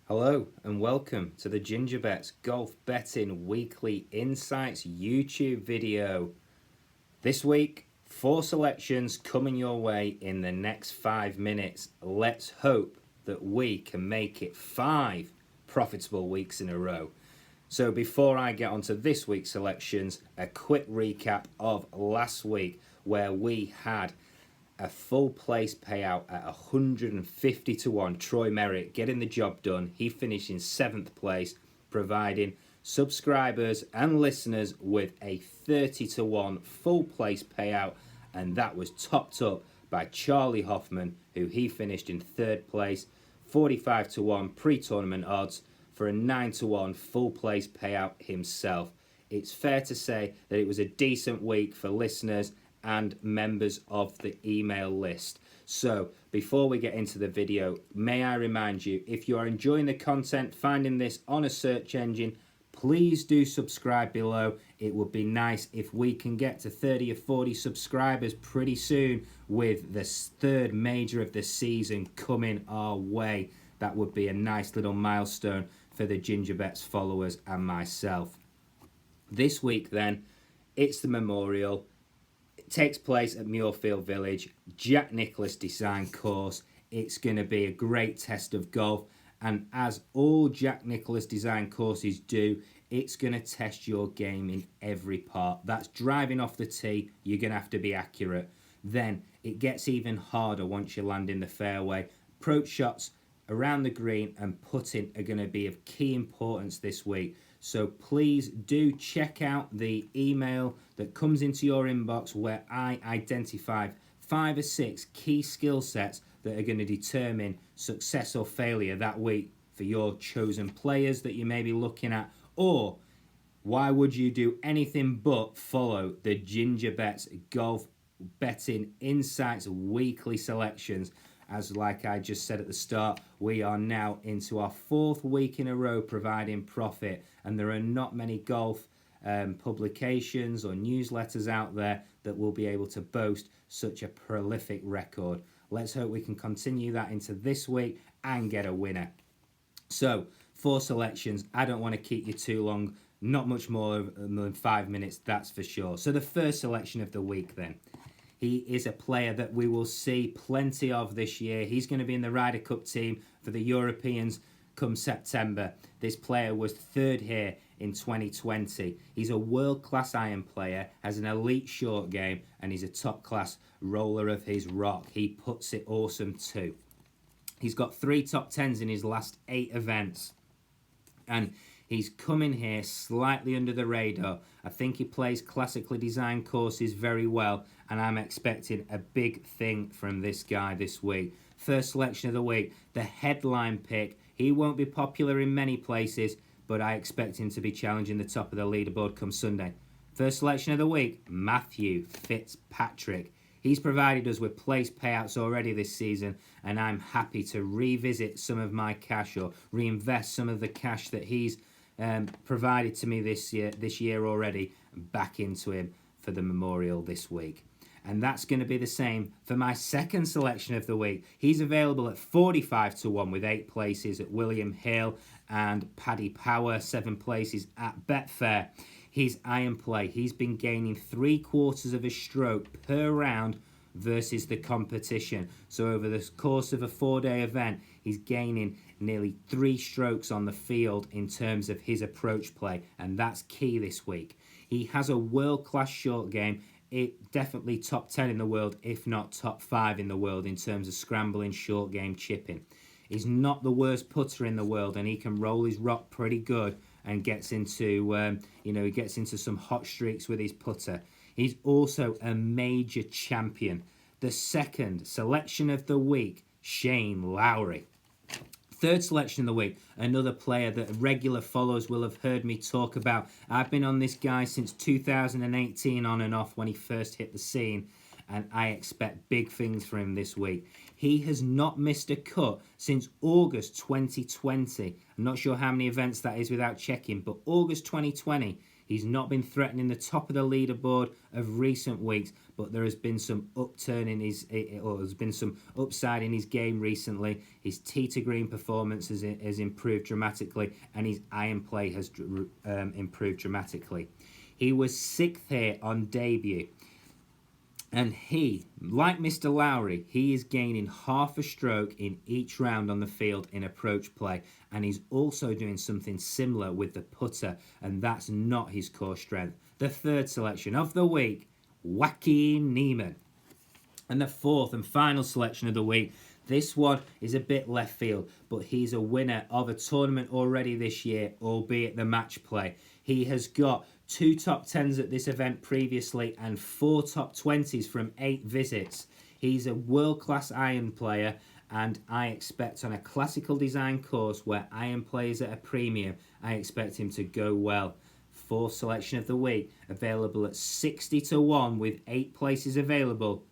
Hello and welcome to the Gingerbets Golf Betting Weekly Insights YouTube video. This week, 4 selections coming your way in the next 5 minutes. Let's hope that we can make it 5 profitable weeks in a row. So before I get onto this week's selections, a quick recap of last week where we had a full place payout at 150 to 1. Troy Merritt getting the job done. He finished in 7th place, providing subscribers and listeners with a 30 to 1 full place payout, and that was topped up by Charlie Hoffman, who he finished in 3rd place, 45 to 1 pre-tournament odds for a 9 to 1 full place payout himself. It's fair to say that it was a decent week for listeners and members of the email list. So before we get into the video, may I remind you, if you are enjoying the content, finding this on a search engine, please do subscribe below. It would be nice if we can get to 30 or 40 subscribers pretty soon with the 3rd major of the season coming our way. That would be a nice little milestone for the Gingerbets followers and myself. This week then, it's the Memorial. It takes place at Muirfield Village, Jack Nicklaus design course. It's going to be a great test of golf, and as all Jack Nicklaus design courses do, it's going to test your game in every part. That's driving off the tee, you're going to have to be accurate. Then it gets even harder once you land in the fairway. Approach shots around the green and putting are going to be of key importance this week. So please do check out the email that comes into your inbox where I identify 5 or 6 key skill sets that are going to determine success or failure that week for your chosen players that you may be looking at. Or why would you do anything but follow the Gingerbets Golf Betting Insights weekly selections? As like I just said at the start, we are now into our 4th week in a row providing profit, and there are not many golf publications or newsletters out there that will be able to boast such a prolific record. Let's hope we can continue that into this week and get a winner. So 4 selections. I don't want to keep you too long, not much more than 5 minutes, that's for sure. So the first selection of the week then. He is a player that we will see plenty of this year. He's going to be in the Ryder Cup team for the Europeans come September. This player was 3rd here in 2020. He's a world-class iron player, has an elite short game, and he's a top-class roller of his rock. He puts it awesome too. He's got 3 top 10s in his last 8 events. And he's coming here slightly under the radar. I think he plays classically designed courses very well, and I'm expecting a big thing from this guy this week. First selection of the week, the headline pick. He won't be popular in many places, but I expect him to be challenging the top of the leaderboard come Sunday. First selection of the week, Matthew Fitzpatrick. He's provided us with place payouts already this season, and I'm happy to revisit some of my cash or reinvest some of the cash that he's provided to me this year already back into him for the Memorial this week. And that's going to be the same for my second selection of the week. He's available at 45 to 1 with 8 places at William Hill and Paddy Power, 7 places at Betfair. His iron play, he's been gaining 3/4 of a stroke per round versus the competition. So over the course of a 4-day event, he's gaining nearly 3 strokes on the field in terms of his approach play, and that's key this week. He has a world-class short game. It definitely top 10 in the world, if not top 5 in the world in terms of scrambling, short game, chipping. He's not the worst putter in the world, and he can roll his rock pretty good and gets into he gets into some hot streaks with his putter. He's also a major champion. The second selection of the week, Shane Lowry. Third selection of the week, another player that regular followers will have heard me talk about. I've been on this guy since 2018 on and off when he first hit the scene, and I expect big things from him this week. He has not missed a cut since August 2020. I'm not sure how many events that is without checking, but August 2020, He's not been threatening the top of the leaderboard of recent weeks, but there has been some upturn in his, or there's been some upside in his game recently. His tee to green performance has improved dramatically, and his iron play has improved dramatically. He was 6th here on debut. And he, like Mr. Lowry, he is gaining half a stroke in each round on the field in approach play. And he's also doing something similar with the putter, and that's not his core strength. The third selection of the week, Joaquin Niemann. And the fourth and final selection of the week, this one is a bit left field, but he's a winner of a tournament already this year, albeit the match play. He has got 2 top 10s at this event previously and 4 top 20s from 8 visits. He's a world-class iron player, and I expect on a classical design course where iron play is at a premium, I expect him to go well. Fourth selection of the week, available at 60 to 1 with 8 places available.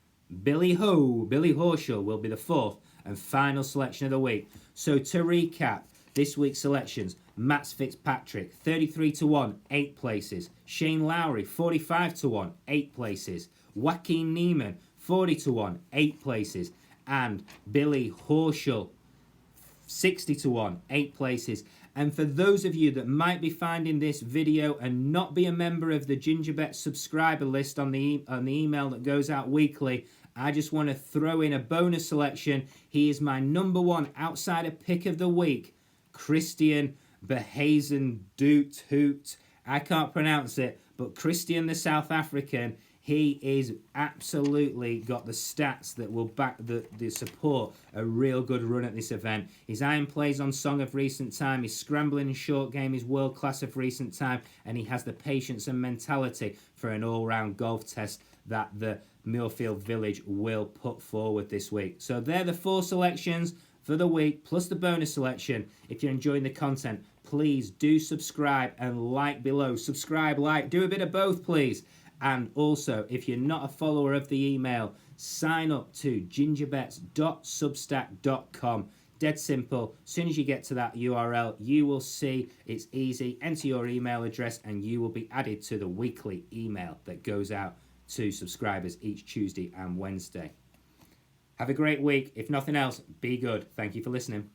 Billy Horschel will be the fourth and final selection of the week. So to recap, this week's selections: Matt Fitzpatrick, 33 to 1, 8 places. Shane Lowry, 45 to 1, 8 places. Joaquin Niemann, 40 to 1, 8 places. And Billy Horschel, 60 to 1, 8 places. And for those of you that might be finding this video and not be a member of the GingerBet subscriber list on the email that goes out weekly, I just want to throw in a bonus selection. He is my number 1 outsider pick of the week, Christian Behazen Doot Hoot. I can't pronounce it, but Christian, the South African, he is absolutely got the stats that will back the support a real good run at this event. His iron plays on song of recent time, his scrambling and short game is world class of recent time, and he has the patience and mentality for an all-round golf test that the Muirfield Village will put forward this week. So they're the 4 selections for the week, plus the bonus selection. If you're enjoying the content, please do subscribe and like below. Subscribe, like, do a bit of both, please. And also, if you're not a follower of the email, sign up to gingerbets.substack.com. Dead simple. As soon as you get to that URL, you will see it's easy. Enter your email address and you will be added to the weekly email that goes out to subscribers each Tuesday and Wednesday. Have a great week. If nothing else, be good. Thank you for listening.